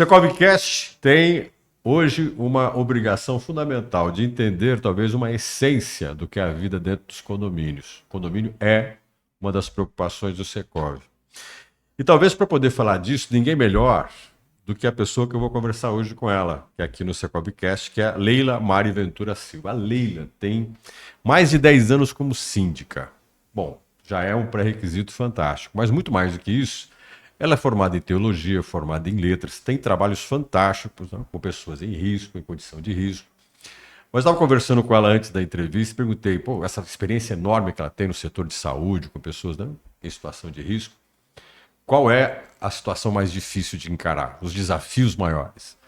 Secovcast tem hoje uma obrigação fundamental de entender talvez uma essência do que é a vida dentro dos condomínios. O condomínio é uma das preocupações do Secov. E talvez para poder falar disso, ninguém melhor do que a pessoa que eu vou conversar hoje com ela, que é aqui no Secovcast, que é a Leila Mari Ventura Silva. A Leila tem mais de 10 anos como síndica. Bom, já é um pré-requisito fantástico, mas muito mais do que isso, ela é formada em teologia, formada em letras, tem trabalhos fantásticos, né, com pessoas em risco, em condição de risco. Mas estava conversando com ela antes da entrevista e perguntei, pô, essa experiência enorme que ela tem no setor de saúde, com pessoas, né, em situação de risco, qual é a situação mais difícil de encarar, os desafios maiores?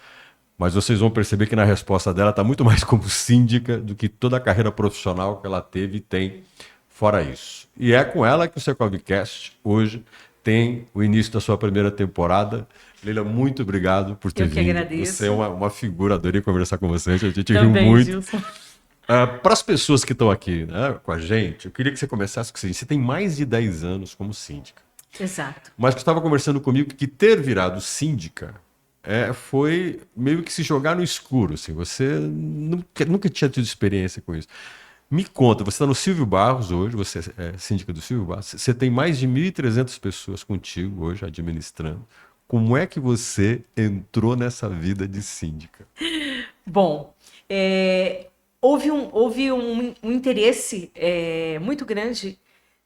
Mas vocês vão perceber que na resposta dela está muito mais como síndica do que toda a carreira profissional que ela teve e tem fora isso. E é com ela que o Secovcast hoje tem o início da sua primeira temporada. Leila, muito obrigado por ter vindo. Eu que agradeço. Você é uma figura, adorei conversar com você, a gente riu muito. Gilson. Para as pessoas que estão aqui, né, com a gente, eu queria que você começasse com o seguinte: você tem mais de 10 anos como síndica. Exato. Mas você estava conversando comigo que ter virado síndica foi meio que se jogar no escuro. Assim, você nunca tinha tido experiência com isso. Me conta, você está no Silvio Barros hoje, você é síndica do Silvio Barros, você tem mais de 1.300 pessoas contigo hoje administrando. Como é que você entrou nessa vida de síndica? Bom, houve um interesse muito grande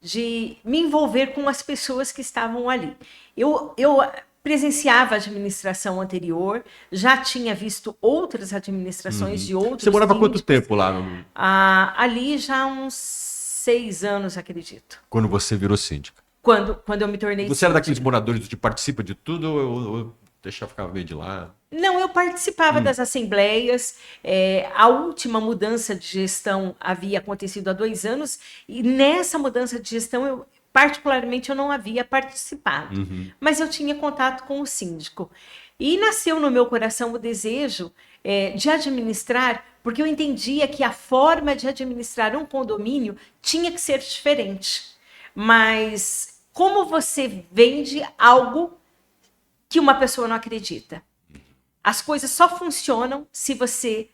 de me envolver com as pessoas que estavam ali. Eu presenciava a administração anterior, já tinha visto outras administrações de outros Você morava síndicos. quanto tempo lá? Ali já há uns 6 anos, acredito. Quando você virou síndica? Quando eu me tornei Você síndica. era daqueles moradores que participa de tudo ou deixava ficar meio de lado? Não, eu participava das assembleias. A última mudança de gestão havia acontecido há 2 anos e nessa mudança de gestão, particularmente, eu não havia participado. Mas eu tinha contato com o síndico. E nasceu no meu coração o desejo de administrar, porque eu entendia que a forma de administrar um condomínio tinha que ser diferente. Mas como você vende algo que uma pessoa não acredita? As coisas só funcionam se você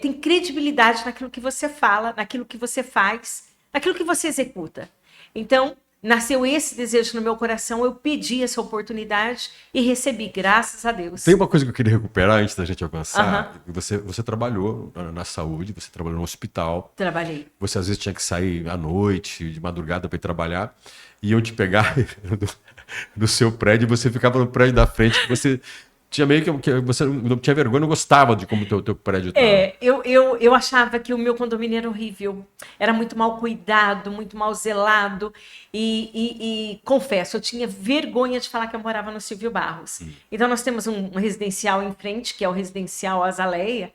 tem credibilidade naquilo que você fala, naquilo que você faz, naquilo que você executa. Então, nasceu esse desejo no meu coração, eu pedi essa oportunidade e recebi, graças a Deus. Tem uma coisa que eu queria recuperar antes da gente avançar. Você trabalhou na saúde, você trabalhou no hospital. Trabalhei. Você às vezes tinha que sair à noite, de madrugada para ir trabalhar. Iam te pegar no seu prédio e você ficava no prédio da frente. Você tinha meio que você não tinha vergonha, não gostava de como o teu prédio estava. Eu achava que o meu condomínio era horrível. Era muito mal cuidado, muito mal zelado. E confesso, eu tinha vergonha de falar que eu morava no Silvio Barros. Então, nós temos um residencial em frente, que é o residencial Azaleia.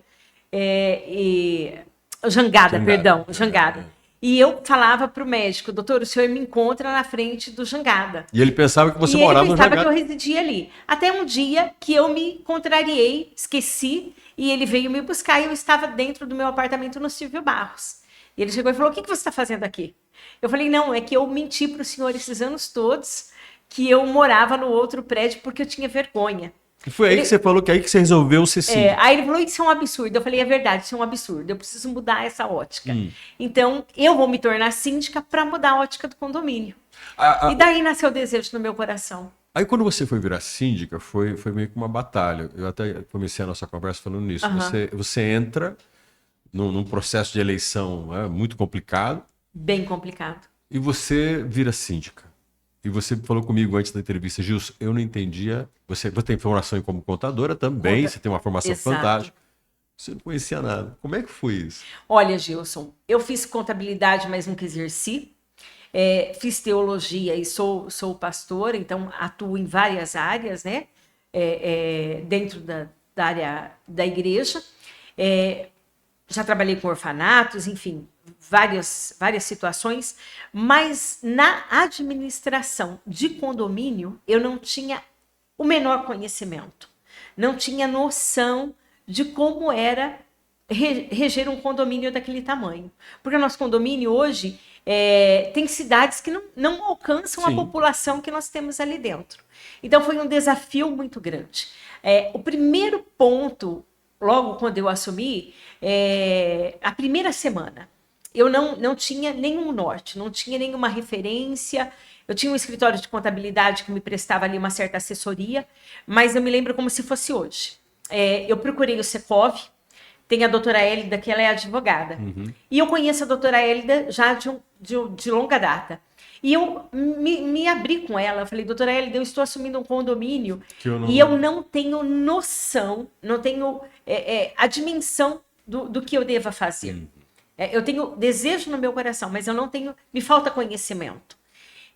Jangada. E eu falava para o médico: doutor, o senhor me encontra na frente do Jangada. E ele pensava que você morava no Jangada. Ele pensava que eu residia ali. Até um dia que eu me contrariei, esqueci, e ele veio me buscar e eu estava dentro do meu apartamento no Silvio Barros. E ele chegou e falou: o que você está fazendo aqui? Eu falei: não, é que eu menti para o senhor esses anos todos que eu morava no outro prédio porque eu tinha vergonha. E foi aí que você falou que aí que você resolveu ser síndica. Aí ele falou: isso é um absurdo. Eu falei: é verdade, isso é um absurdo. Eu preciso mudar essa ótica. Então, eu vou me tornar síndica para mudar a ótica do condomínio. E daí nasceu o desejo no meu coração. Aí quando você foi virar síndica, foi meio que uma batalha. Eu até comecei a nossa conversa falando nisso. Você entra num processo de eleição muito complicado. Bem complicado. E você vira síndica. E você falou comigo antes da entrevista: Gilson, eu não entendia. Você tem formação como contadora também, você tem uma formação Exato. fantástica. Você não conhecia nada. Como é que foi isso? Olha, Gilson, eu fiz contabilidade, mas nunca exerci. Fiz teologia e sou pastor, então atuo em várias áreas, né? Dentro da área da igreja. Já trabalhei com orfanatos, enfim, várias situações, mas na administração de condomínio eu não tinha o menor conhecimento, não tinha noção de como era reger um condomínio daquele tamanho. Porque o nosso condomínio hoje tem cidades que não alcançam a população que nós temos ali dentro. Então foi um desafio muito grande. O primeiro ponto, logo quando eu assumi, a primeira semana, eu não tinha nenhum norte, não tinha nenhuma referência. Eu tinha um escritório de contabilidade que me prestava ali uma certa assessoria, mas eu me lembro como se fosse hoje. Eu procurei o Secov, tem a doutora Hélida, que ela é advogada. E eu conheço a doutora Hélida já de longa data. E eu me abri com ela. Eu falei, doutora Hélida, eu estou assumindo um condomínio e eu não tenho noção, não tenho a dimensão do que eu deva fazer. Eu tenho desejo no meu coração, mas eu não tenho, me falta conhecimento.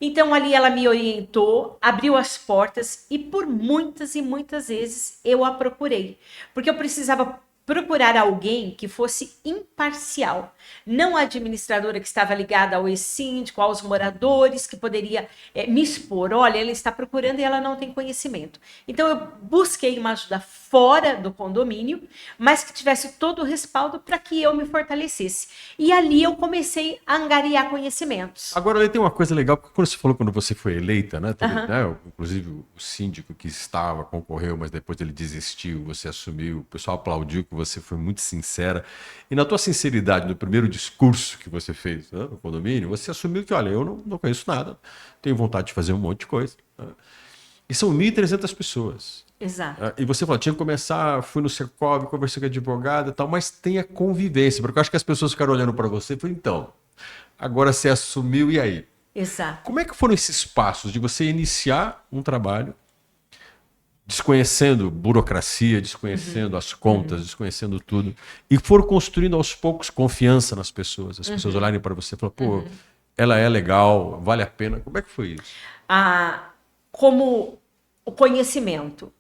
Então, ali ela me orientou, abriu as portas e por muitas e muitas vezes eu a procurei. Porque eu precisava procurar alguém que fosse imparcial, não a administradora que estava ligada ao ex-síndico, aos moradores, que poderia me expor. Olha, ela está procurando e ela não tem conhecimento. Então, eu busquei uma ajuda fora do condomínio, mas que tivesse todo o respaldo para que eu me fortalecesse. E ali eu comecei a angariar conhecimentos. Agora, tem uma coisa legal, porque quando você foi eleita, né? Teve, né, inclusive o síndico que estava, concorreu, mas depois ele desistiu, você assumiu, o pessoal aplaudiu que você foi muito sincera. E na tua sinceridade, no primeiro discurso que você fez, né, no condomínio, você assumiu que, olha, eu não conheço nada, tenho vontade de fazer um monte de coisa. Né? E são 1.300 pessoas. Exato. E você falou, tinha que começar, fui no Secov, conversei com a advogada e tal, mas tem a convivência, porque eu acho que as pessoas ficaram olhando para você e falaram, então, agora você assumiu, e aí? Exato. Como é que foram esses passos de você iniciar um trabalho desconhecendo burocracia, desconhecendo as contas, desconhecendo tudo, e foram construindo aos poucos confiança nas pessoas, as pessoas olharem para você e falarem, pô, ela é legal, vale a pena. Como é que foi isso? Como o conhecimento,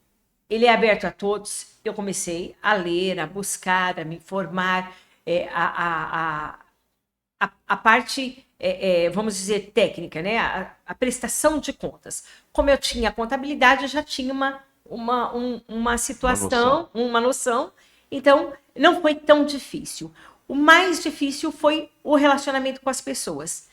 ele é aberto a todos, eu comecei a ler, a buscar, a me informar, a parte, vamos dizer, técnica, né? A prestação de contas. Como eu tinha contabilidade, eu já tinha uma situação, uma noção, então não foi tão difícil. O mais difícil foi o relacionamento com as pessoas.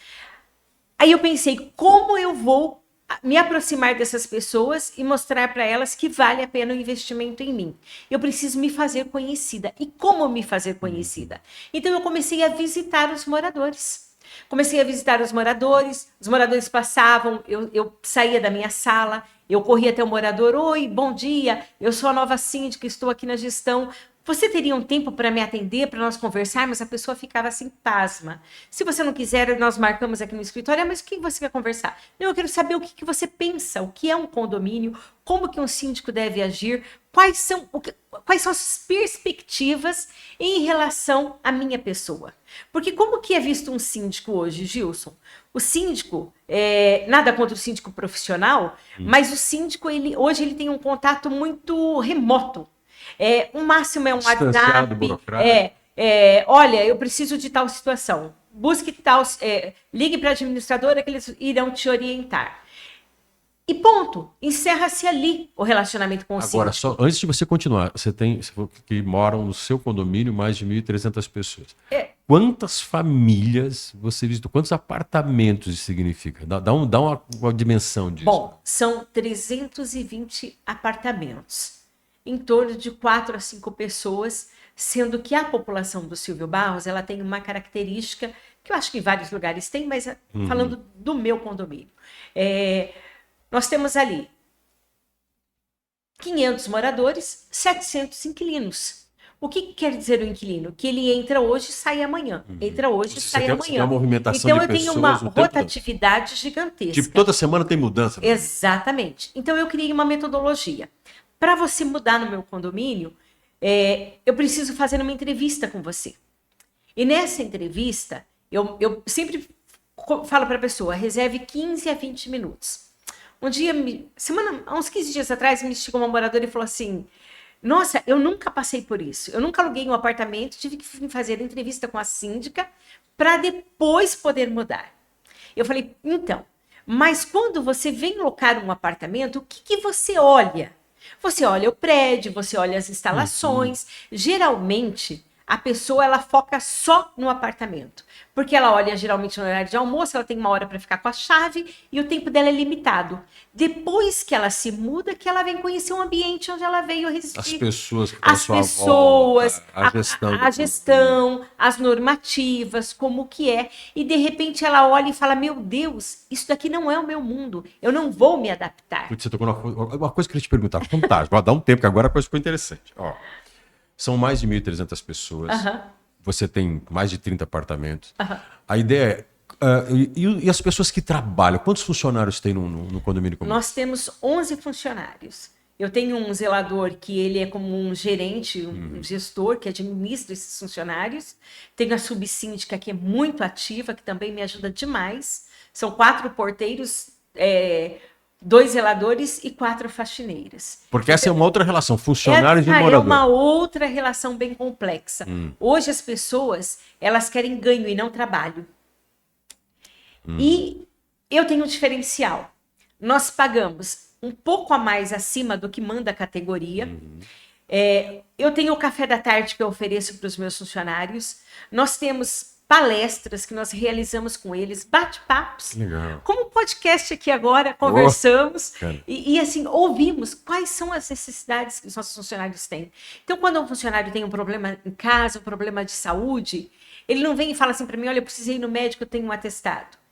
Aí eu pensei, como eu vou me aproximar dessas pessoas e mostrar para elas que vale a pena o investimento em mim. Eu preciso me fazer conhecida. E como me fazer conhecida? Então eu comecei a visitar os moradores. Os moradores passavam, eu saía da minha sala, eu corria até o morador, oi, bom dia, eu sou a nova síndica, estou aqui na gestão. Você teria um tempo para me atender, para nós conversarmos? A pessoa ficava assim, pasma. Se você não quiser, nós marcamos aqui no escritório, mas o que você quer conversar? Não, eu quero saber o que você pensa, o que é um condomínio, como que um síndico deve agir, quais são as perspectivas em relação à minha pessoa. Porque como que é visto um síndico hoje, Gilson? O síndico, nada contra o síndico profissional, mas o síndico, hoje ele tem um contato muito remoto. O máximo é um WhatsApp. Olha, eu preciso de tal situação. Busque tal, ligue para a administradora que eles irão te orientar. E ponto. Encerra-se ali o relacionamento com o síndico. Agora, só antes de você continuar, você falou que moram no seu condomínio mais de 1.300 pessoas. Quantas famílias você visitou? Quantos apartamentos isso significa? Dá uma dimensão disso. Bom, são 320 apartamentos. Em torno de 4 a 5 pessoas, sendo que a população do Silvio Barros, ela tem uma característica que eu acho que em vários lugares tem, mas falando do meu condomínio. Nós temos ali 500 moradores, 700 inquilinos. O que quer dizer o inquilino? Que ele entra hoje e sai amanhã. Entra hoje e sai amanhã. Tem uma movimentação então de eu tenho pessoas uma rotatividade gigantesca. Tipo, toda semana tem mudança. Né? Exatamente. Então eu criei uma metodologia. Para você mudar no meu condomínio, eu preciso fazer uma entrevista com você. E nessa entrevista, eu sempre falo para a pessoa, reserve 15 a 20 minutos. Um dia, há uns 15 dias atrás, me chegou uma moradora e falou assim, nossa, eu nunca passei por isso. Eu nunca aluguei um apartamento, tive que fazer entrevista com a síndica para depois poder mudar. Eu falei, então, mas quando você vem locar um apartamento, o que você olha? Você olha o prédio, você olha as instalações. Geralmente, a pessoa ela foca só no apartamento. Porque ela olha geralmente no horário de almoço, ela tem 1 hora para ficar com a chave e o tempo dela é limitado. Depois que ela se muda, que ela vem conhecer o ambiente onde ela veio residir. As pessoas que estão à As sua pessoas, volta, a gestão. a gestão, as normativas, como que é. E de repente ela olha e fala, meu Deus, isso daqui não é o meu mundo. Eu não vou me adaptar. Putz, você tocou uma coisa que eu queria te perguntar. Fantástico. Dá um tempo, que agora a coisa ficou interessante. Ó, são mais de 1.300 pessoas. Você tem mais de 30 apartamentos. A ideia é... e as pessoas que trabalham? Quantos funcionários tem no condomínio comum? Nós temos 11 funcionários. Eu tenho um zelador que ele é como um gerente, um gestor que administra esses funcionários. Tenho a subsíndica que é muito ativa, que também me ajuda demais. São 4 porteiros, 2 zeladores e 4 faxineiras. Porque essa é uma outra relação, funcionários e morador. É uma outra relação bem complexa. Hoje as pessoas, elas querem ganho e não trabalho. E eu tenho um diferencial. Nós pagamos um pouco a mais acima do que manda a categoria. Eu tenho o café da tarde que eu ofereço para os meus funcionários. Nós temos palestras que nós realizamos com eles, bate-papos. Legal. Como o podcast aqui agora, conversamos Cara. e assim, ouvimos quais são as necessidades que os nossos funcionários têm. Então, quando um funcionário tem um problema em casa, um problema de saúde, ele não vem e fala assim para mim, olha, eu precisei ir no médico, eu tenho um atestado.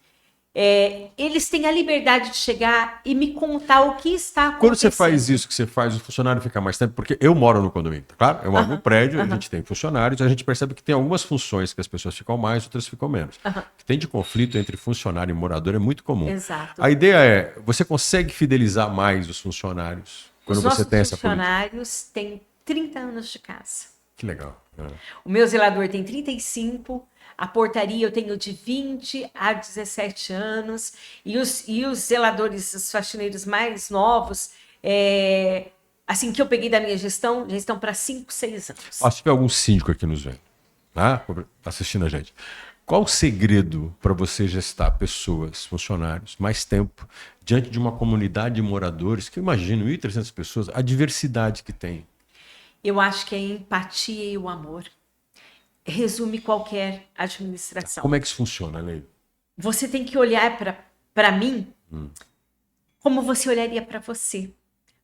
Eles têm a liberdade de chegar e me contar o que está acontecendo. Quando você faz isso, que você faz o funcionário ficar mais tempo, porque eu moro no condomínio, tá claro? Eu moro no prédio, a gente tem funcionários, a gente percebe que tem algumas funções que as pessoas ficam mais, outras ficam menos. Que tem de conflito entre funcionário e morador é muito comum. Exato. A ideia é, você consegue fidelizar mais os funcionários quando você tem essa política? Os funcionários têm 30 anos de casa. Que legal. O meu zelador tem 35, a portaria eu tenho de 20 a 17 anos, e os zeladores, os faxineiros mais novos, assim que eu peguei da minha gestão, já estão para 5, 6 anos. Se tiver algum síndico aqui nos vendo, tá assistindo a gente, qual o segredo para você gestar pessoas, funcionários, mais tempo, diante de uma comunidade de moradores, que eu imagino, 1.300 pessoas, a diversidade que tem? Eu acho que a empatia e o amor resume qualquer administração. Como é que isso funciona, Ney? Você tem que olhar para mim como você olharia para você.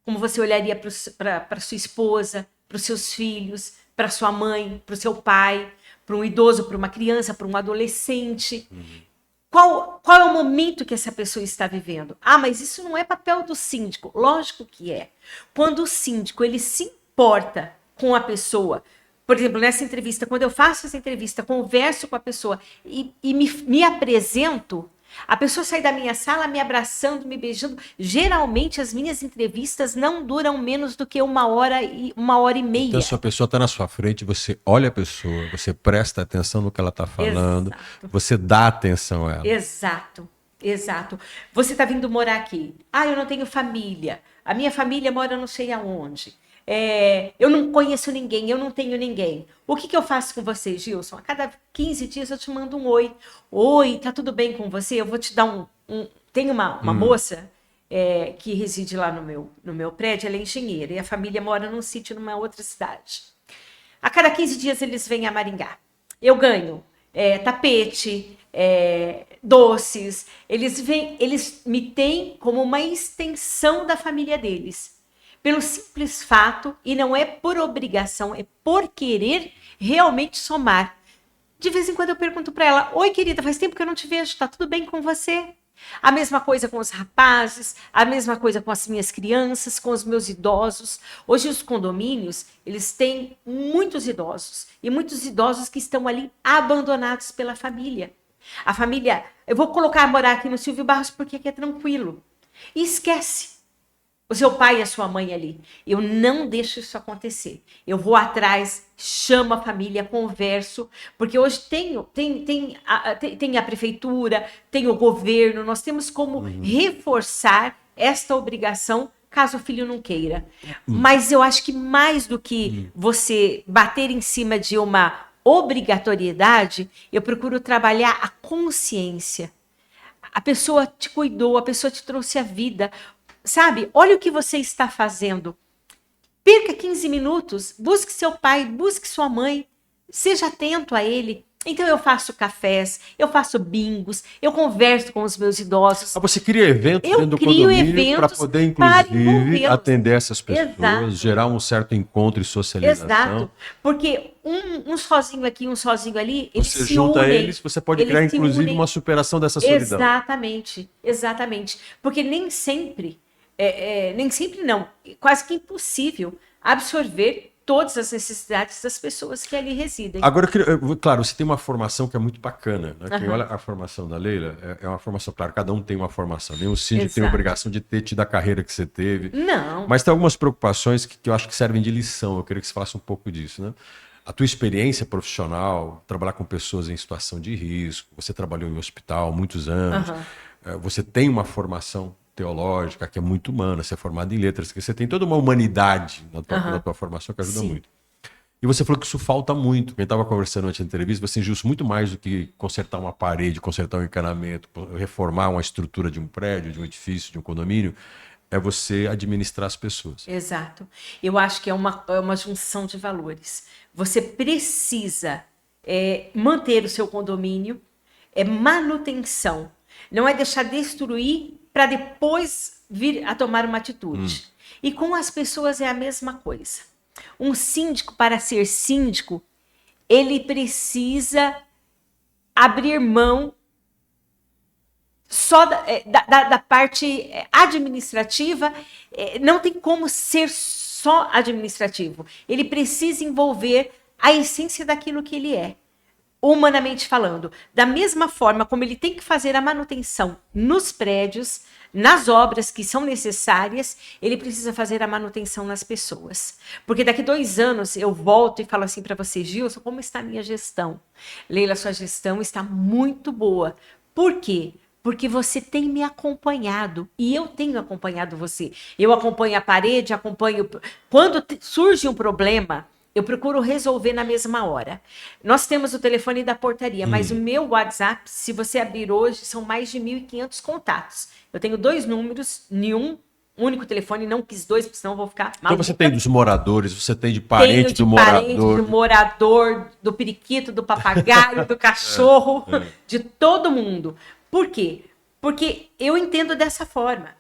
Como você olharia para sua esposa, para os seus filhos, para sua mãe, para o seu pai, para um idoso, para uma criança, para um adolescente. Qual é o momento que essa pessoa está vivendo? Ah, mas isso não é papel do síndico. Lógico que é. Quando o síndico ele se importa com a pessoa, por exemplo, nessa entrevista, quando eu faço essa entrevista, converso com a pessoa e me apresento, a pessoa sai da minha sala me abraçando, me beijando. Geralmente, as minhas entrevistas não duram menos do que 1 hora e meia. Então, se a pessoa está na sua frente, você olha a pessoa, você presta atenção no que ela está falando, Exato. você dá atenção a ela. Exato. Você está vindo morar aqui. Ah, eu não tenho família. A minha família mora não sei aonde. Eu não conheço ninguém, eu não tenho ninguém. O que eu faço com você, Gilson? A cada 15 dias eu te mando um oi. Oi, tá tudo bem com você? Eu vou te dar Tem uma moça que reside lá no meu prédio, ela é engenheira, e a família mora num sítio numa outra cidade. A cada 15 dias eles vêm a Maringá. Eu ganho tapete, doces. Eles me têm como uma extensão da família deles. Pelo simples fato, e não é por obrigação, é por querer realmente somar. De vez em quando eu pergunto para ela, oi querida, faz tempo que eu não te vejo, tá tudo bem com você? A mesma coisa com os rapazes, a mesma coisa com as minhas crianças, com os meus idosos. Hoje os condomínios, eles têm muitos idosos, e muitos idosos que estão ali abandonados pela família. A família, eu vou morar aqui no Silvio Barros porque aqui é tranquilo. E esquece o seu pai e a sua mãe ali. Eu não deixo isso acontecer. Eu vou atrás, chamo a família, converso, porque hoje tem a prefeitura, tem o governo, nós temos como reforçar esta obrigação caso o filho não queira. Mas eu acho que mais do que você bater em cima de uma obrigatoriedade, eu procuro trabalhar a consciência. A pessoa te cuidou, a pessoa te trouxe a vida. Sabe, olha o que você está fazendo. Perca 15 minutos, busque seu pai, busque sua mãe. seja atento a ele. Então eu faço cafés, eu faço bingos, eu converso com os meus idosos. Você cria eventos dentro do crio condomínio para eventos poder, para inclusive, envolvê-los. atender essas pessoas, Exato. gerar um certo encontro e socialização. Exato, porque um sozinho aqui, um sozinho ali, eles Você se junta unem. eles, você pode criar, Eles se inclusive, unem. uma superação dessa solidão. Exatamente, exatamente. Porque nem sempre, nem sempre não, quase que impossível absorver todas as necessidades das pessoas que ali residem. Agora, claro, você tem uma formação que é muito bacana. Né? Quem Aham. olha a formação da Leila, é uma formação, claro, cada um tem uma formação. Nenhum síndico tem a Exato. obrigação de ter tido a carreira que você teve. Não. Mas tem algumas preocupações que eu acho que servem de lição. Eu queria que você falasse um pouco disso. Né? A tua experiência profissional, trabalhar com pessoas em situação de risco, você trabalhou em hospital há muitos anos, Aham. você tem uma formação teológica que é muito humana, você é formado em letras, que você tem toda uma humanidade na tua formação que ajuda Sim. muito. E você falou que isso falta muito. Quem estava conversando antes da entrevista, você injusto muito mais do que consertar uma parede, consertar um encanamento, reformar uma estrutura de um prédio, de um edifício, de um condomínio, é você administrar as pessoas. Exato. Eu acho que é uma junção de valores. Você precisa manter o seu condomínio, manutenção. Não é deixar destruir para depois vir a tomar uma atitude. E com as pessoas é a mesma coisa. Um síndico, para ser síndico, ele precisa abrir mão só da parte administrativa. Não tem como ser só administrativo. Ele precisa envolver a essência daquilo que ele é, humanamente falando. Da mesma forma como ele tem que fazer a manutenção nos prédios, nas obras que são necessárias, ele precisa fazer a manutenção nas pessoas. Porque daqui 2 anos eu volto e falo assim para você, Gilson, como está a minha gestão? Leila, sua gestão está muito boa. Por quê? Porque você tem me acompanhado e eu tenho acompanhado você. Eu acompanho a parede, acompanho... Quando surge um problema, eu procuro resolver na mesma hora. Nós temos o telefone da portaria, mas o meu WhatsApp, se você abrir hoje, são mais de 1.500 contatos. Eu tenho 2 números, nenhum único telefone, não quis 2, porque senão eu vou ficar maluca. Então você tem dos moradores, você tem de parente do Parente morador. do morador, do periquito, do papagaio, do cachorro, de todo mundo. Por quê? Porque eu entendo dessa forma.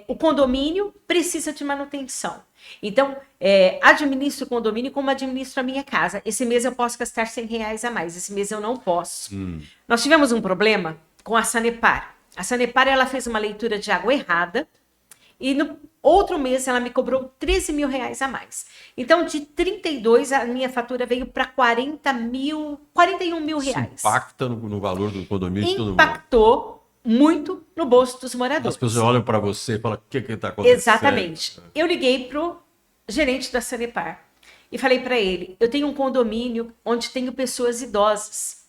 O condomínio precisa de manutenção. Então, administro o condomínio como administro a minha casa. Esse mês eu posso gastar R$100 a mais, esse mês eu não posso. Nós tivemos um problema com a Sanepar. A Sanepar, ela fez uma leitura de água errada e no outro mês ela me cobrou R$13.000 a mais. Então, de 32, a minha fatura veio para R$41.000. Isso impacta no valor do condomínio de todo mundo. Impactou muito no bolso dos moradores. As pessoas olham para você e falam, o que está acontecendo? Exatamente. Eu liguei pro gerente da Sanepar e falei para ele, eu tenho um condomínio onde tenho pessoas idosas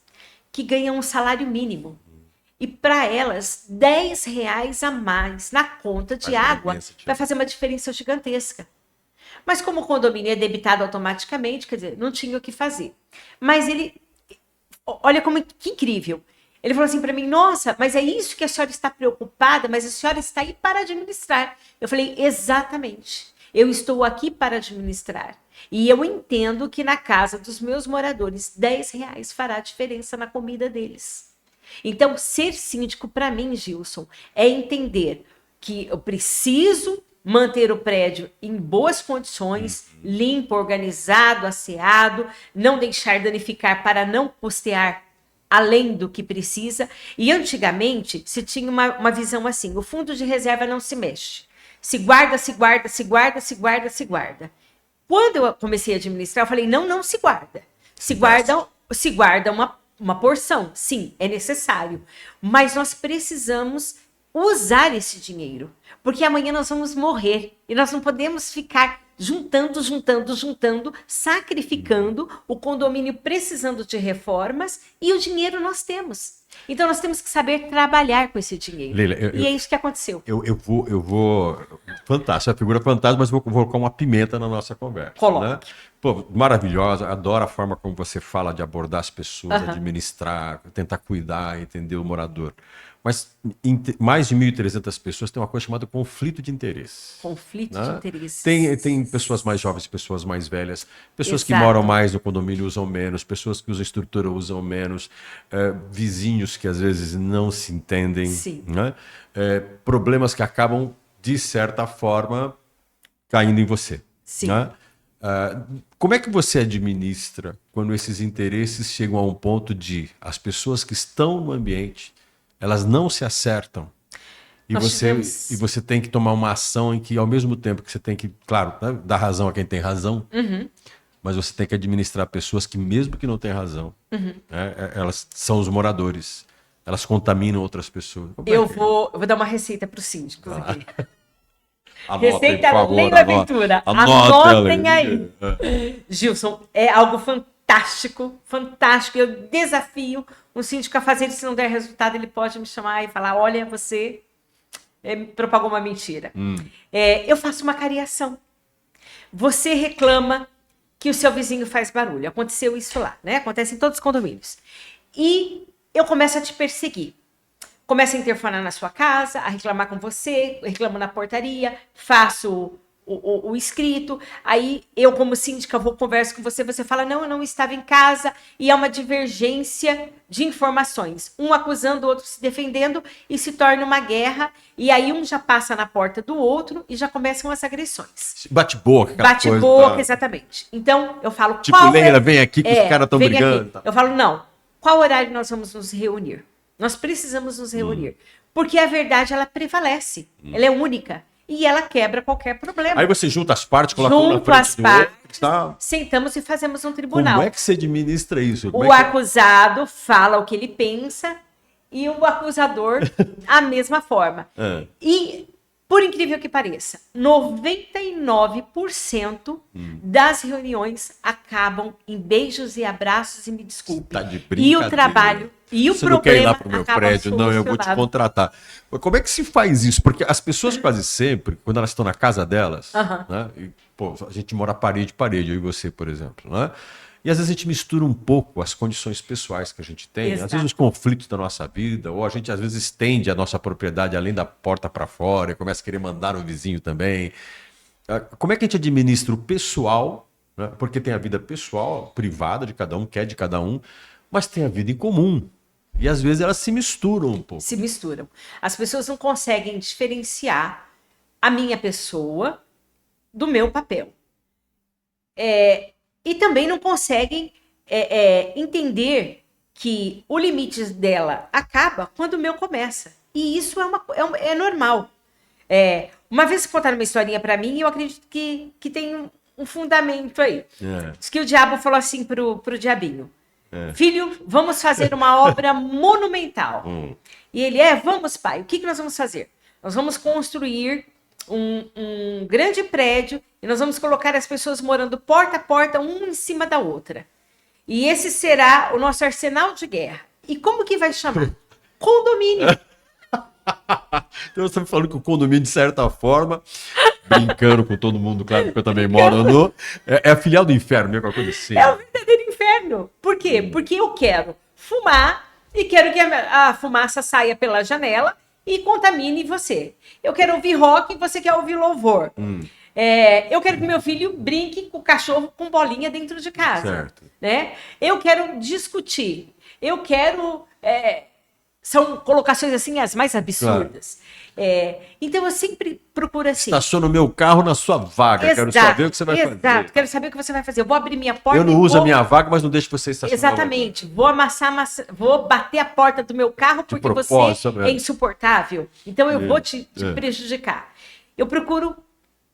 que ganham um salário mínimo. E para elas, R$10 a mais na conta de água vai fazer uma diferença gigantesca. Mas como o condomínio é debitado automaticamente, quer dizer, não tinha o que fazer. Mas ele, olha como que incrível. Ele falou assim para mim, nossa, mas é isso que a senhora está preocupada, mas a senhora está aí para administrar. Eu falei, exatamente. Eu estou aqui para administrar. E eu entendo que na casa dos meus moradores, R$10 fará diferença na comida deles. Então, ser síndico, para mim, Gilson, é entender que eu preciso manter o prédio em boas condições, limpo, organizado, asseado, não deixar danificar para não custear além do que precisa. E antigamente, se tinha uma visão assim, o fundo de reserva não se mexe. Se guarda, se guarda, se guarda, se guarda, se guarda. Quando eu comecei a administrar, eu falei, não se guarda. Se guarda uma porção, sim, é necessário. Mas nós precisamos usar esse dinheiro. Porque amanhã nós vamos morrer. E nós não podemos ficar juntando, sacrificando, o condomínio precisando de reformas e o dinheiro nós temos. Então nós temos que saber trabalhar com esse dinheiro. Leila, e é isso que aconteceu. Eu vou... Fantástico, a figura fantástica, mas vou colocar uma pimenta na nossa conversa. Coloque. Né? Pô, maravilhosa, adoro a forma como você fala de abordar as pessoas, administrar, tentar cuidar, entender o morador. Mas mais de 1.300 pessoas têm uma coisa chamada conflito de interesse. Conflito de Né? interesses. Tem pessoas mais jovens, pessoas mais velhas, pessoas que Exato. moram mais no condomínio usam menos, pessoas que usam estrutura usam menos, vizinhos que às vezes não se entendem, Sim. né? Problemas que acabam, de certa forma, caindo em você. Sim. Né? Como é que você administra quando esses interesses chegam a um ponto de as pessoas que estão no ambiente, elas não se acertam e você tem que tomar uma ação em que, ao mesmo tempo que você tem que, claro, né, dar razão a quem tem razão, mas você tem que administrar pessoas que, mesmo que não tenham razão, né, elas são os moradores, elas contaminam outras pessoas. Eu vou dar uma receita para os síndicos aqui. Anotem, Receita por favor, Lei da Aventura. Anotem aí. Gilson, é algo fantástico, fantástico. Eu desafio um síndico a fazer isso. Se não der resultado, ele pode me chamar e falar: olha, você propagou uma mentira. Eu faço uma cariação. Você reclama que o seu vizinho faz barulho. Aconteceu isso lá, né? Acontece em todos os condomínios. E eu começo a te perseguir. Começo a interfonar na sua casa, a reclamar com você, reclamo na portaria, faço o escrito, aí eu, como síndica, vou converso com você, você fala, não, eu não estava em casa, e é uma divergência de informações, um acusando o outro se defendendo, e se torna uma guerra, e aí um já passa na porta do outro, e já começam as agressões. Bate-boca, Bate-boca, exatamente. Então, eu falo... Tipo, Leila, vem aqui que os caras estão brigando. Tá. Eu falo, não, qual horário nós vamos nos reunir? Nós precisamos nos reunir. Porque a verdade, ela prevalece. Ela é única. E ela quebra qualquer problema. Aí você junta as partes, coloca um na frente do outro. Tá? Sentamos e fazemos um tribunal. Como é que você administra isso? O acusado fala o que ele pensa e o acusador a mesma forma. E, por incrível que pareça, 99% das reuniões acabam em beijos e abraços e me desculpe. Tá de brincadeira. E o trabalho e o você problema não quer ir lá pro meu prédio, não, eu vou te solucionado. contratar. Mas como é que se faz isso? Porque as pessoas quase sempre, quando elas estão na casa delas, né, e, pô, a gente mora parede, eu e você, por exemplo, né? E às vezes a gente mistura um pouco as condições pessoais que a gente tem, Exato. às vezes os conflitos da nossa vida, ou a gente às vezes estende a nossa propriedade além da porta para fora e começa a querer mandar no vizinho também. Como é que a gente administra o pessoal, né? Porque tem a vida pessoal, privada de cada um, que é de cada um, mas tem a vida em comum. E às vezes elas se misturam um pouco. Se misturam. As pessoas não conseguem diferenciar a minha pessoa do meu papel. E também não conseguem entender que o limite dela acaba quando o meu começa. E isso é normal. Uma vez contaram uma historinha para mim, e eu acredito que tem um fundamento aí. Diz que o diabo falou assim pro diabinho: filho, vamos fazer uma obra monumental. E ele, vamos, pai, o que nós vamos fazer? Nós vamos construir um grande prédio e nós vamos colocar as pessoas morando porta a porta, uma em cima da outra. E esse será o nosso arsenal de guerra. E como que vai chamar? Condomínio. Então você está falando que o condomínio, de certa forma, brincando com todo mundo, claro, porque eu também moro no... É a filial do inferno, mesmo, uma coisa assim. É o verdadeiro inferno. Por quê? Porque eu quero fumar e quero que a fumaça saia pela janela e contamine você. Eu quero ouvir rock e você quer ouvir louvor. Eu quero que meu filho brinque com o cachorro com bolinha dentro de casa. Certo. Né? Eu quero discutir. Eu quero... são colocações assim as mais absurdas. Então eu sempre procuro assim. Estaciona o meu carro na sua vaga. Quero saber o que você vai fazer. Exato, quero saber o que você vai fazer. Eu vou abrir minha porta. Eu não uso a minha vaga, mas não deixo você estacionar. Exatamente. Vou vou bater a porta do meu carro porque você é insuportável. Então eu vou te prejudicar. Eu procuro,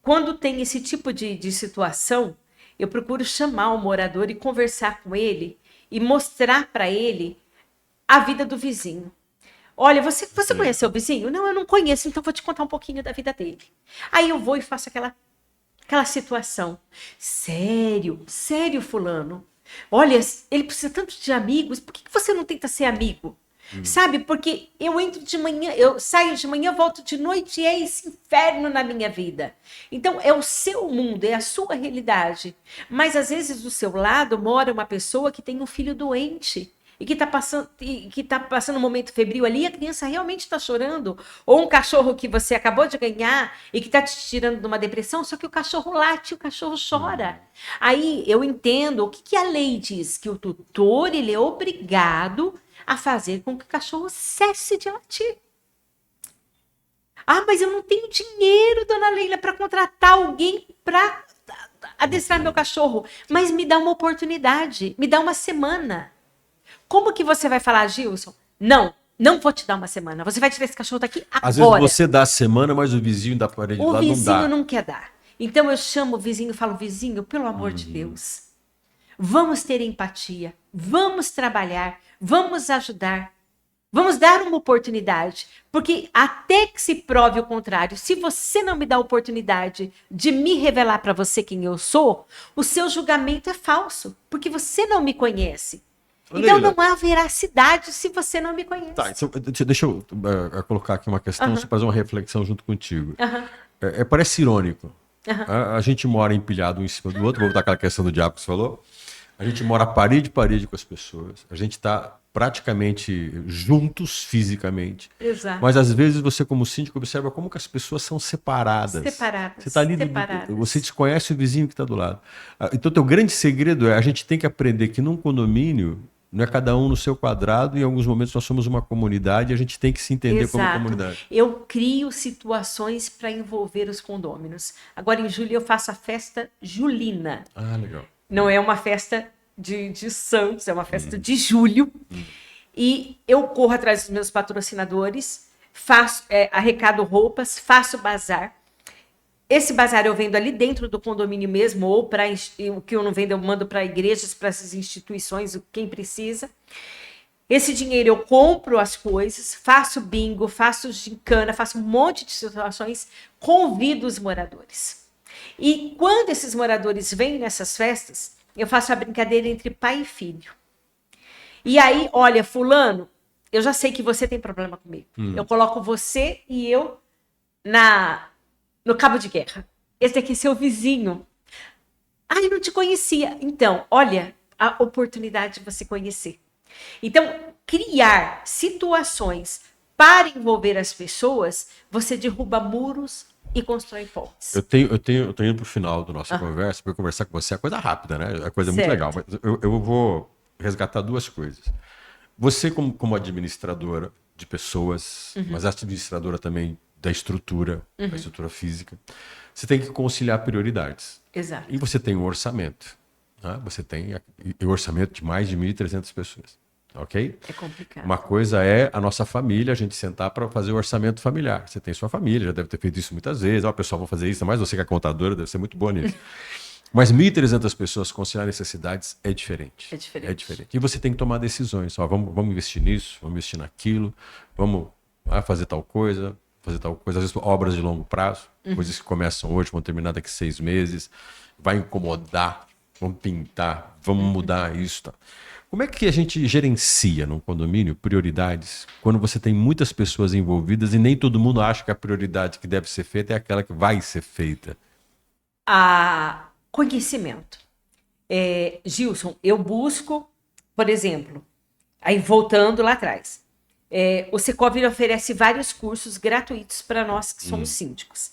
quando tem esse tipo de situação, eu procuro chamar o morador e conversar com ele e mostrar para ele a vida do vizinho. Olha, você conhece o vizinho? Não, eu não conheço, então vou te contar um pouquinho da vida dele. Aí eu vou e faço aquela situação. Sério, fulano. Olha, ele precisa tanto de amigos, por que você não tenta ser amigo? Sabe, porque eu entro de manhã, eu saio de manhã, volto de noite e é esse inferno na minha vida. Então, é o seu mundo, é a sua realidade. Mas, às vezes, do seu lado mora uma pessoa que tem um filho doente. e que tá passando um momento febril ali, a criança realmente está chorando, ou um cachorro que você acabou de ganhar e que está te tirando de uma depressão, só que o cachorro late, o cachorro chora. Aí eu entendo o que a lei diz, que o tutor ele é obrigado a fazer com que o cachorro cesse de latir. Ah, mas eu não tenho dinheiro, dona Leila, para contratar alguém para adestrar meu cachorro. Mas me dá uma oportunidade, me dá uma semana. Como que você vai falar, Gilson? Não vou te dar uma semana. Você vai tirar esse cachorro daqui agora. Às vezes você dá a semana, mas o vizinho da parede do lado não dá. O vizinho não quer dar. Então eu chamo o vizinho e falo, vizinho, pelo amor de Deus, vamos ter empatia, vamos trabalhar, vamos ajudar. Vamos dar uma oportunidade, porque até que se prove o contrário, se você não me dá a oportunidade de me revelar para você quem eu sou, o seu julgamento é falso, porque você não me conhece. Então não há veracidade se você não me conhece. Tá, deixa eu colocar aqui uma questão, só fazer uma reflexão junto contigo. Parece irônico. A gente mora empilhado um em cima do outro, vou botar aquela questão do diabo que você falou. A gente mora parede a parede com as pessoas. A gente está praticamente juntos fisicamente. Exato. Mas às vezes você, como síndico, observa como que as pessoas são separadas. Você está ali, você desconhece o vizinho que está do lado. Então, teu grande segredo é a gente tem que aprender que num condomínio não é cada um no seu quadrado, e em alguns momentos nós somos uma comunidade e a gente tem que se entender como comunidade. Eu crio situações para envolver os condôminos. Agora, em julho, eu faço a festa julina. Ah, legal. Não é uma festa de santos, é uma festa de julho. E eu corro atrás dos meus patrocinadores, arrecado roupas, faço bazar. Esse bazar eu vendo ali dentro do condomínio mesmo, ou o que eu não vendo eu mando para igrejas, para essas instituições, quem precisa. Esse dinheiro eu compro as coisas, faço bingo, faço gincana, faço um monte de situações, convido os moradores. E quando esses moradores vêm nessas festas, eu faço a brincadeira entre pai e filho. E aí, olha, fulano, eu já sei que você tem problema comigo. Eu coloco você e eu no cabo de guerra. Esse daqui é seu vizinho. Ah, eu não te conhecia. Então, olha, a oportunidade de você conhecer. Então, criar situações para envolver as pessoas, você derruba muros e constrói pontes. Eu tô indo para o final da nossa conversa, porque conversar com você é coisa rápida, né? É coisa muito legal. Mas eu vou resgatar duas coisas. Você, como administradora de pessoas, mas administradora também da estrutura física, você tem que conciliar prioridades. Exato. E você tem um orçamento. Né? Você tem o orçamento de mais de 1.300 pessoas. Ok? É complicado. Uma coisa é a nossa família, a gente sentar para fazer o orçamento familiar. Você tem sua família, já deve ter feito isso muitas vezes. Ó, pessoal, vou fazer isso, mas você que é contadora deve ser muito boa nisso. Mas 1.300 pessoas conciliar necessidades é diferente. É diferente. E você tem que tomar decisões. Ó, vamos investir nisso, vamos investir naquilo, vamos fazer tal coisa. Às vezes obras de longo prazo, coisas que começam hoje, vão terminar daqui a 6 meses, vai incomodar, vamos pintar, vamos mudar isso. Tá? Como é que a gente gerencia num condomínio prioridades quando você tem muitas pessoas envolvidas e nem todo mundo acha que a prioridade que deve ser feita é aquela que vai ser feita? Conhecimento. Gilson, eu busco, por exemplo, aí voltando lá atrás, o Secov oferece vários cursos gratuitos para nós que somos síndicos.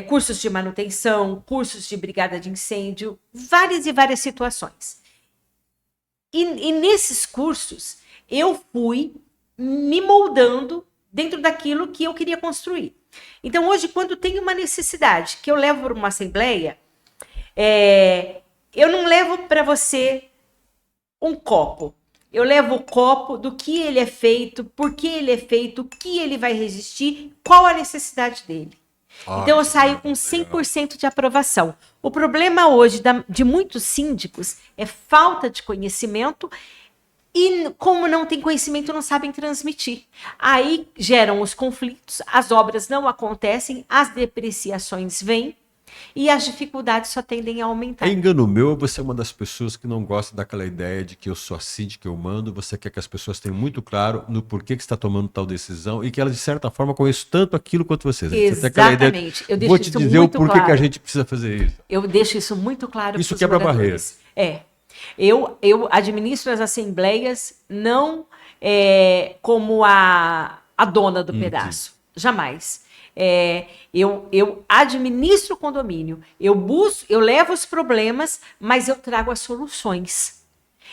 Cursos de manutenção, cursos de brigada de incêndio, várias e várias situações. E nesses cursos, eu fui me moldando dentro daquilo que eu queria construir. Então, hoje, quando tem uma necessidade que eu levo para uma assembleia, eu não levo para você um copo. Eu levo o copo do que ele é feito, por que ele é feito, o que ele vai resistir, qual a necessidade dele. Então, eu saio com 100% de aprovação. O problema hoje de muitos síndicos é falta de conhecimento e, como não tem conhecimento, não sabem transmitir. Aí geram os conflitos, as obras não acontecem, as depreciações vêm e as dificuldades só tendem a aumentar. É engano meu, você é uma das pessoas que não gosta daquela ideia de que eu sou a síndica, eu mando, você quer que as pessoas tenham muito claro no porquê que você está tomando tal decisão e que elas, de certa forma, conheçam tanto aquilo quanto você. Exatamente. Eu deixo vou te isso dizer muito o porquê claro. que a gente precisa fazer isso. Eu deixo isso muito claro. Isso quebra barreiras. Eu administro as assembleias não como a dona do pedaço. Jamais. Eu administro o condomínio. Eu levo os problemas, mas eu trago as soluções.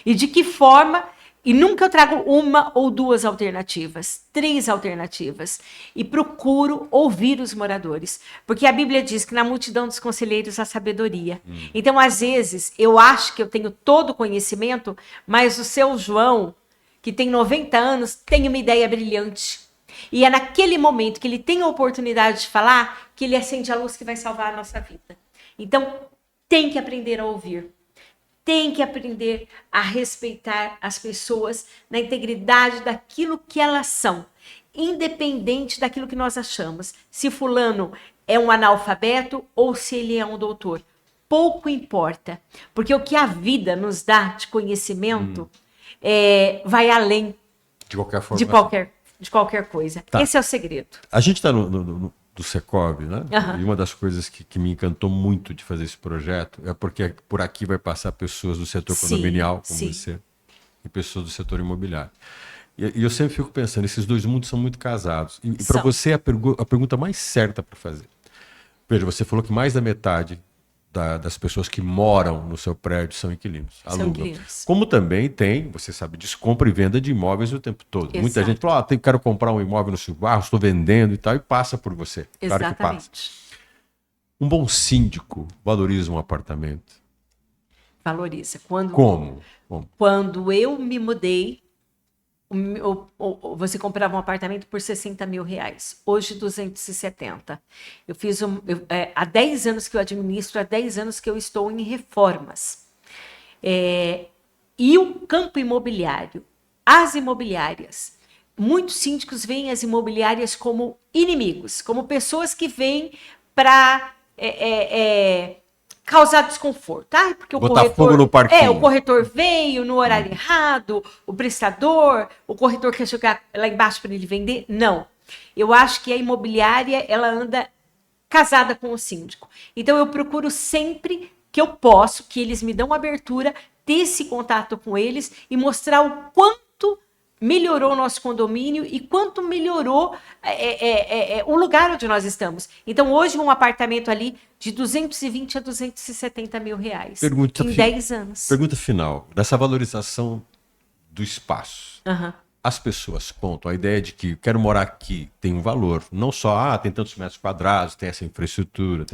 E de que forma... E nunca eu trago uma ou duas alternativas, 3 alternativas. E procuro ouvir os moradores. Porque a Bíblia diz que na multidão dos conselheiros há sabedoria. Então, às vezes, eu acho que eu tenho todo o conhecimento, mas o seu João, que tem 90 anos, tem uma ideia brilhante. E é naquele momento que ele tem a oportunidade de falar que ele acende a luz que vai salvar a nossa vida. Então, tem que aprender a ouvir. Tem que aprender a respeitar as pessoas na integridade daquilo que elas são, independente daquilo que nós achamos. Se fulano é um analfabeto ou se ele é um doutor, pouco importa, porque o que a vida nos dá de conhecimento vai além De qualquer forma. de qualquer coisa. Tá. Esse é o segredo. A gente está do Secov, né? Aham. E uma das coisas que me encantou muito de fazer esse projeto é porque por aqui vai passar pessoas do setor Sim, condominial, como sim. você, e pessoas do setor imobiliário. E eu sempre fico pensando, esses dois mundos são muito casados. E para São. você, a pergunta mais certa para fazer. Veja, você falou que mais da metade das pessoas que moram no seu prédio são inquilinos, São alugam. inquilinos. Como também tem, você sabe disso, compra e venda de imóveis o tempo todo. Muita Exato. gente fala, quero comprar um imóvel no Silvarro, estou vendendo e tal, e passa por você. Claro que passa. Exatamente. Um bom síndico valoriza um apartamento. Valoriza. Como? Quando eu me mudei, você comprava um apartamento por 60 mil reais. Hoje, 270. Eu fiz há 10 anos que eu administro, há 10 anos que eu estou em reformas. E o campo imobiliário, as imobiliárias, muitos síndicos veem as imobiliárias como inimigos, como pessoas que vêm para causar desconforto, tá? Porque o Botar corretor, fogo no parquinho. o corretor veio no horário errado, o prestador, o corretor quer jogar lá embaixo para ele vender. Não. Eu acho que a imobiliária, ela anda casada com o síndico. Então, eu procuro sempre que eu posso, que eles me dão abertura, ter esse contato com eles e mostrar o quanto melhorou o nosso condomínio e quanto melhorou o lugar onde nós estamos. Então, hoje, um apartamento ali de 220 a 270 mil reais. Em 10 anos. Pergunta final. Dessa valorização do espaço. Uhum. As pessoas contam a ideia de que quero morar aqui, tem um valor. Não só, tem tantos metros quadrados, tem essa infraestrutura,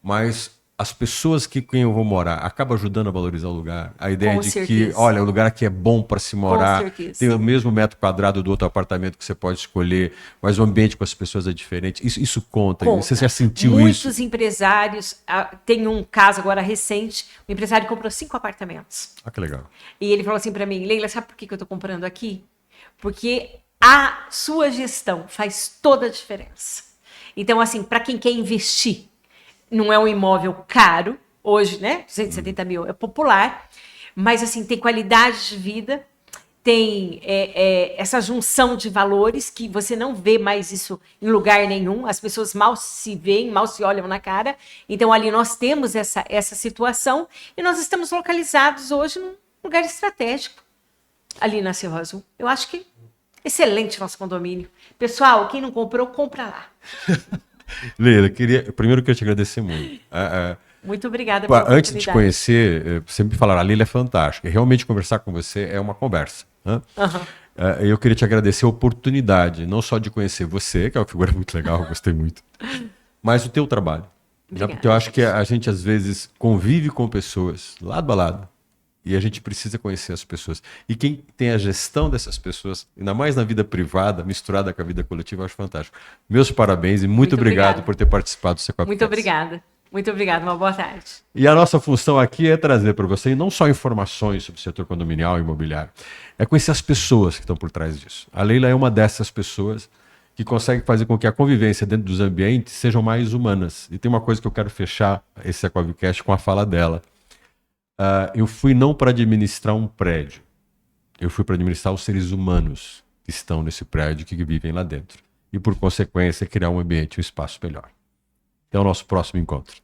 mas as pessoas que quem eu vou morar acaba ajudando a valorizar o lugar. A ideia Com de certeza. que, olha, o lugar aqui é bom para se morar, Com certeza. tem o mesmo metro quadrado do outro apartamento que você pode escolher, mas o ambiente com as pessoas é diferente. Isso conta. Você já sentiu Muitos isso? Muitos empresários, tem um caso agora recente, o empresário comprou 5 apartamentos. Ah, que legal. E ele falou assim para mim, Leila, sabe por que eu estou comprando aqui? Porque a sua gestão faz toda a diferença. Então, assim, para quem quer investir, não é um imóvel caro, hoje, né? 270 mil é popular, mas assim, tem qualidade de vida, tem essa junção de valores que você não vê mais isso em lugar nenhum, as pessoas mal se veem, mal se olham na cara. Então, ali nós temos essa situação e nós estamos localizados hoje num lugar estratégico, ali na Cerro Azul. Eu acho que excelente nosso condomínio. Pessoal, quem não comprou, compra lá. Leila, primeiro eu queria te agradecer muito. Muito obrigada pela Antes de oportunidade. te conhecer, sempre me falaram, a Leila é fantástica. Realmente conversar com você é uma conversa. Né? Uhum. Eu queria te agradecer a oportunidade, não só de conhecer você, que é uma figura muito legal, eu gostei muito, mas o teu trabalho. Né? Porque eu acho que a gente, às vezes, convive com pessoas lado a lado e a gente precisa conhecer as pessoas. E quem tem a gestão dessas pessoas, ainda mais na vida privada, misturada com a vida coletiva, eu acho fantástico. Meus parabéns e muito obrigado por ter participado do Secop. Muito obrigada. Muito obrigada, uma boa tarde. E a nossa função aqui é trazer para você não só informações sobre o setor condominial e imobiliário, é conhecer as pessoas que estão por trás disso. A Leila é uma dessas pessoas que consegue fazer com que a convivência dentro dos ambientes sejam mais humanas. E tem uma coisa que eu quero fechar esse Secovcast com a fala dela. Eu fui não para administrar um prédio, eu fui para administrar os seres humanos que estão nesse prédio, que vivem lá dentro. E, por consequência, criar um ambiente, um espaço melhor. Até o nosso próximo encontro.